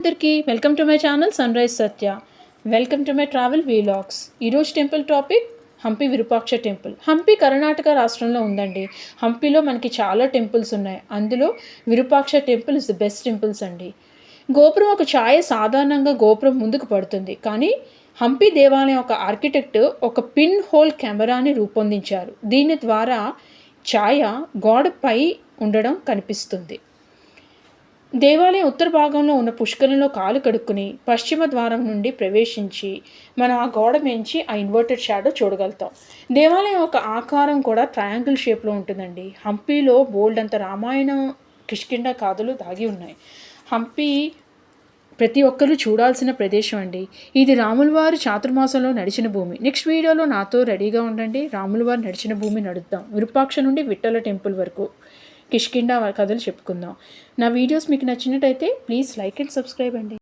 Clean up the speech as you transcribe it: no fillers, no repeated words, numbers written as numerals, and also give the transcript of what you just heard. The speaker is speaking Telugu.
అందరికీ welcome to my channel Sunrise Satya. Welcome to my travel vlogs. ఈరోజు temple topic Hampi Virupaksha temple. Hampi Karnataka రాష్ట్రంలో ఉందండి. హంపిలో మనకి చాలా టెంపుల్స్ ఉన్నాయి. అందులో Virupaksha temple is the best temples అండి. గోపురం ఒక ఛాయ సాధారణంగా గోపురం ముందుకు పడుతుంది, కానీ హంపి దేవాలయం ఒక ఆర్కిటెక్ట్ ఒక పిన్ హోల్ కెమెరాని రూపొందించారు. దీని ద్వారా ఛాయ గోడపై ఉండడం కనిపిస్తుంది. దేవాలయం ఉత్తర భాగంలో ఉన్న పుష్కరంలో కాలు కడుక్కుని పశ్చిమ ద్వారం నుండి ప్రవేశించి మనం ఆ గోడ మించి ఆ ఇన్వర్టెడ్ షాడో చూడగలుగుతాం. దేవాలయం ఒక ఆకారం కూడా ట్రయాంగిల్ షేప్లో ఉంటుందండి. హంపిలో బోల్డ్ అంత రామాయణం కిష్కింధ కథలు దాగి ఉన్నాయి. హంపి ప్రతి ఒక్కరూ చూడాల్సిన ప్రదేశం అండి. ఇది రాములవారు చాతుర్మాసంలో నడిచిన భూమి. నెక్స్ట్ వీడియోలో నాతో రెడీగా ఉండండి. రాములవారు నడిచిన భూమి నడుద్దాం. విరూపాక్ష నుండి విఠల టెంపుల్ వరకు కిష్కింధ కథలు చెప్పుకుందాం. నా వీడియోస్ మీకు నచ్చినట్టయితే ప్లీజ్ లైక్ అండ్ సబ్స్క్రైబ్ అండి.